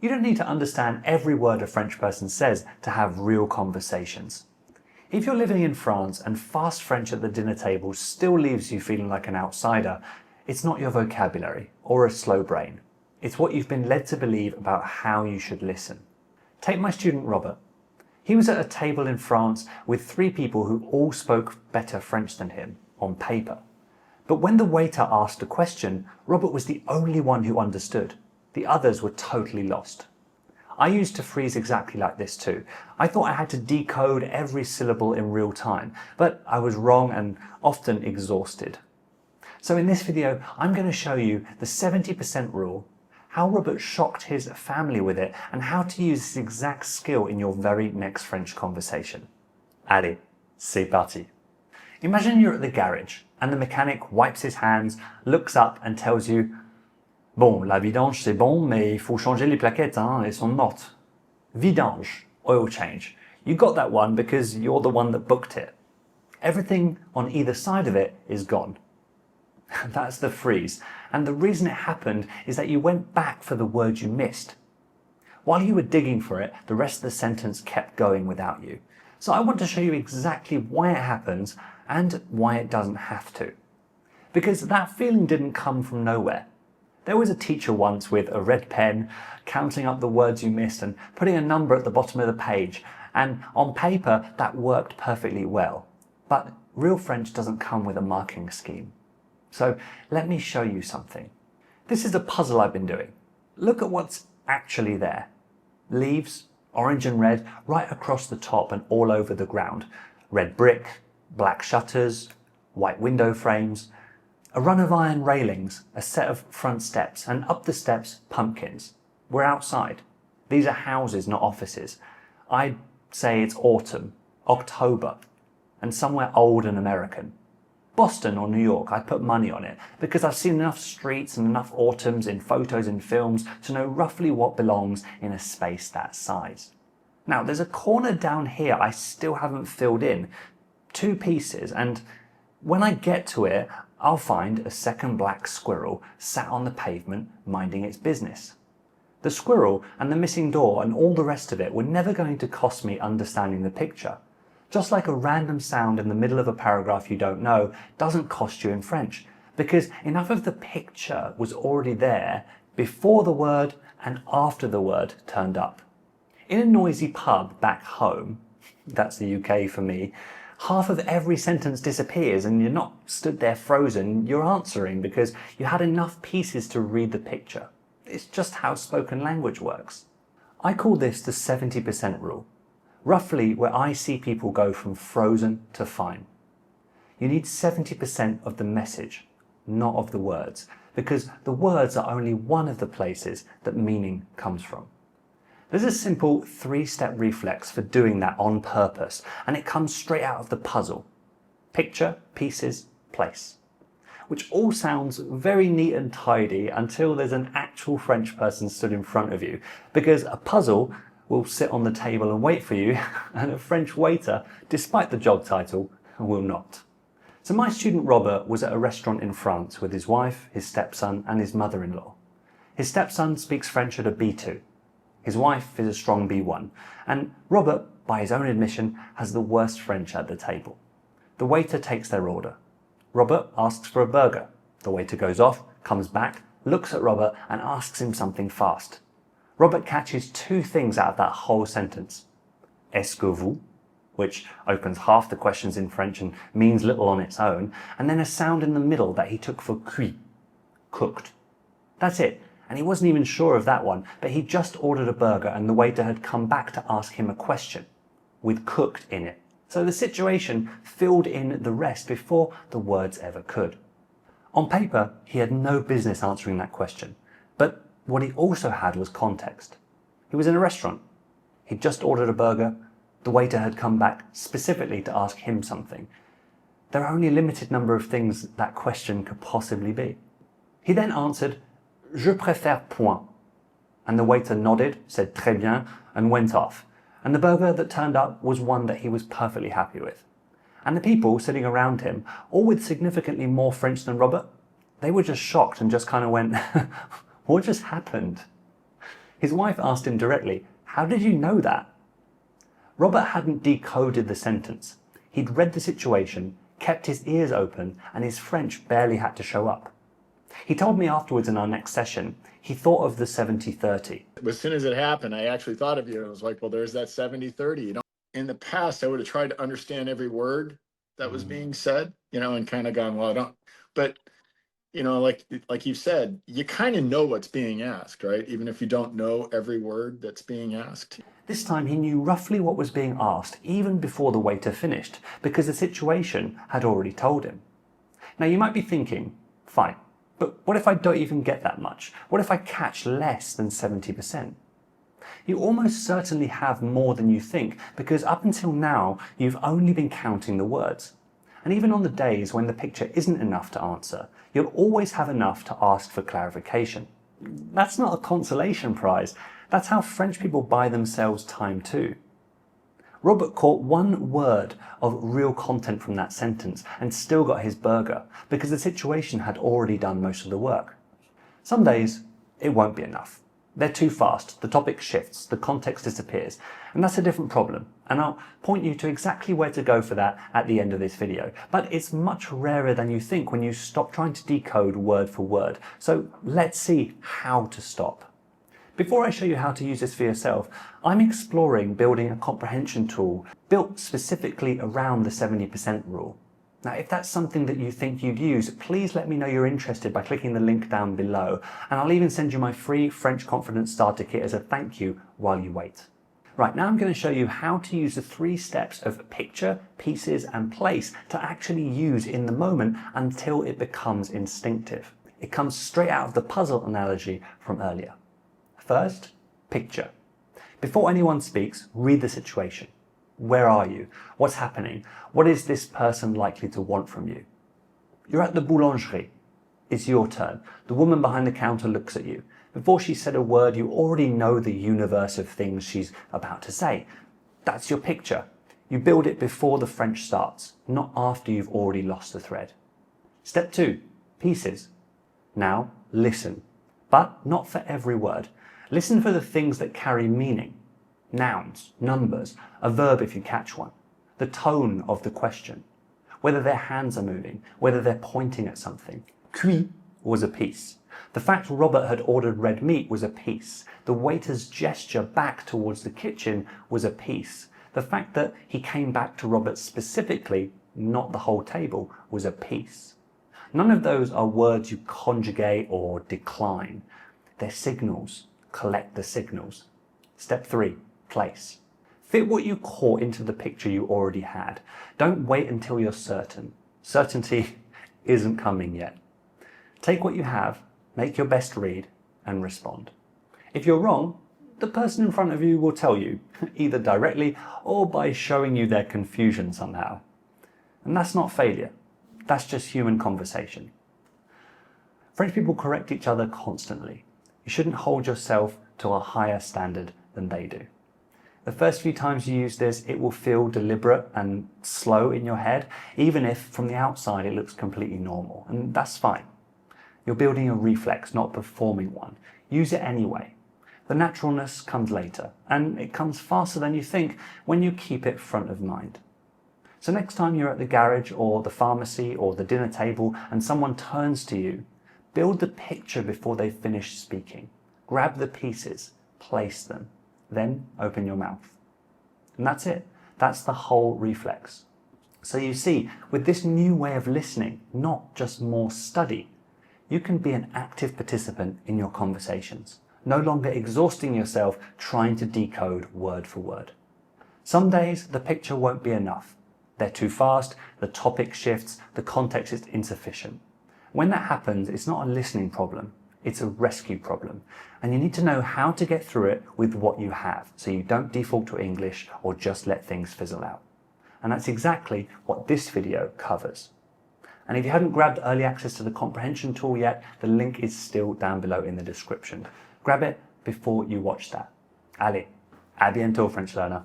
You don't need to understand every word a French person says to have real conversations. If you're living in France and fast French at the dinner table still leaves you feeling like an outsider, it's not your vocabulary or a slow brain. It's what you've been led to believe about how you should listen. Take my student Robert. He was at a table in France with 3 people who all spoke better French than him, on paper. But when the waiter asked a question, Robert was the only one who understood. The others were totally lost. I used to freeze exactly like this too. I thought I had to decode every syllable in real time, but I was wrong and often exhausted. So in this video, I'm going to show you the 70% rule, how Robert shocked his family with it, and how to use this exact skill in your very next French conversation. Allez, c'est parti. Imagine you're at the garage and the mechanic wipes his hands, looks up and tells you, Bon, la vidange c'est bon, mais il faut changer les plaquettes, hein, elles sont mortes. Vidange, oil change. You got that one because you're the one that booked it. Everything on either side of it is gone. That's the freeze. And the reason it happened is that you went back for the word you missed. While you were digging for it, the rest of the sentence kept going without you. So I want to show you exactly why it happens and why it doesn't have to. Because that feeling didn't come from nowhere. There was a teacher once with a red pen, counting up the words you missed and putting a number at the bottom of the page. And on paper, that worked perfectly well. But real French doesn't come with a marking scheme. So let me show you something. This is a puzzle I've been doing. Look at what's actually there. Leaves, orange and red, right across the top and all over the ground. Red brick, black shutters, white window frames, a run of iron railings, a set of front steps, and up the steps, pumpkins. We're outside. These are houses, not offices. I'd say it's autumn, October, and somewhere old and American. Boston or New York, I'd put money on it, because I've seen enough streets and enough autumns in photos and films to know roughly what belongs in a space that size. Now, there's a corner down here I still haven't filled in, 2 pieces, and when I get to it, I'll find a second black squirrel sat on the pavement minding its business. The squirrel and the missing door and all the rest of it were never going to cost me understanding the picture. Just like a random sound in the middle of a paragraph you don't know doesn't cost you in French, because enough of the picture was already there before the word and after the word turned up. In a noisy pub back home, that's the UK for me, half of every sentence disappears and you're not stood there frozen, you're answering because you had enough pieces to read the picture. It's just how spoken language works. I call this the 70% rule, roughly where I see people go from frozen to fine. You need 70% of the message, not of the words, because the words are only one of the places that meaning comes from. There's a simple 3-step reflex for doing that on purpose, and it comes straight out of the puzzle. Picture, pieces, place. Which all sounds very neat and tidy until there's an actual French person stood in front of you, because a puzzle will sit on the table and wait for you, and a French waiter, despite the job title, will not. So my student Robert was at a restaurant in France with his wife, his stepson, and his mother-in-law. His stepson speaks French at a B2. His wife is a strong B1, and Robert, by his own admission, has the worst French at the table. The waiter takes their order. Robert asks for a burger. The waiter goes off, comes back, looks at Robert and asks him something fast. Robert catches 2 things out of that whole sentence. Est-ce que vous? Which opens half the questions in French and means little on its own, and then a sound in the middle that he took for cuit, cooked. That's it. And he wasn't even sure of that one, but he just ordered a burger and the waiter had come back to ask him a question, with cooked in it. So the situation filled in the rest before the words ever could. On paper, he had no business answering that question, but what he also had was context. He was in a restaurant. He'd just ordered a burger. The waiter had come back specifically to ask him something. There are only a limited number of things that question could possibly be. He then answered, Je préfère point. And the waiter nodded, said très bien, and went off. And the burger that turned up was one that he was perfectly happy with. And the people sitting around him, all with significantly more French than Robert, they were just shocked and just kind of went, what just happened? His wife asked him directly, "How did you know that?" Robert hadn't decoded the sentence. He'd read the situation, kept his ears open, and his French barely had to show up. He told me afterwards in our next session, he thought of the 70-30. As soon as it happened, I actually thought of you and was like, well, there's that 70-30. In the past, I would have tried to understand every word that was being said, and kind of gone, well, I don't, but like you said, you kind of know what's being asked, right? Even if you don't know every word that's being asked. This time he knew roughly what was being asked even before the waiter finished, because the situation had already told him. Now you might be thinking, fine, but what if I don't even get that much? What if I catch less than 70%? You almost certainly have more than you think, because up until now you've only been counting the words. And even on the days when the picture isn't enough to answer, you'll always have enough to ask for clarification. That's not a consolation prize. That's how French people buy themselves time too. Robert caught one word of real content from that sentence and still got his burger because the situation had already done most of the work. Some days it won't be enough. They're too fast, the topic shifts, the context disappears, and that's a different problem. And I'll point you to exactly where to go for that at the end of this video. But it's much rarer than you think when you stop trying to decode word for word. So let's see how to stop. Before I show you how to use this for yourself, I'm exploring building a comprehension tool built specifically around the 70% rule. Now, if that's something that you think you'd use, please let me know you're interested by clicking the link down below, and I'll even send you my free French Confidence Starter Kit as a thank you while you wait. Right, now I'm going to show you how to use the 3 steps of picture, pieces, and place to actually use in the moment until it becomes instinctive. It comes straight out of the puzzle analogy from earlier. First, picture. Before anyone speaks, read the situation. Where are you? What's happening? What is this person likely to want from you? You're at the boulangerie. It's your turn. The woman behind the counter looks at you. Before she said a word, you already know the universe of things she's about to say. That's your picture. You build it before the French starts, not after you've already lost the thread. Step 2, pieces. Now, listen, but not for every word. Listen for the things that carry meaning. Nouns, numbers, a verb if you catch one. The tone of the question. Whether their hands are moving, whether they're pointing at something. Cuit was a piece. The fact Robert had ordered red meat was a piece. The waiter's gesture back towards the kitchen was a piece. The fact that he came back to Robert specifically, not the whole table, was a piece. None of those are words you conjugate or decline. They're signals. Collect the signals. Step 3, place. Fit what you caught into the picture you already had. Don't wait until you're certain. Certainty isn't coming yet. Take what you have, make your best read, and respond. If you're wrong, the person in front of you will tell you, either directly or by showing you their confusion somehow. And that's not failure. That's just human conversation. French people correct each other constantly. You shouldn't hold yourself to a higher standard than they do. The first few times you use this, it will feel deliberate and slow in your head, even if from the outside it looks completely normal, and that's fine. You're building a reflex, not performing one. Use it anyway. The naturalness comes later, and it comes faster than you think when you keep it front of mind. So next time you're at the garage or the pharmacy or the dinner table and someone turns to you, build the picture before they finish speaking. Grab the pieces, place them, then open your mouth. And that's it. That's the whole reflex. So you see, with this new way of listening, not just more study, you can be an active participant in your conversations, no longer exhausting yourself trying to decode word for word. Some days the picture won't be enough. They're too fast, the topic shifts, the context is insufficient. When that happens, it's not a listening problem, it's a rescue problem. And you need to know how to get through it with what you have, so you don't default to English or just let things fizzle out. And that's exactly what this video covers. And if you haven't grabbed early access to the comprehension tool yet, the link is still down below in the description. Grab it before you watch that. Allez, à bientôt French learner.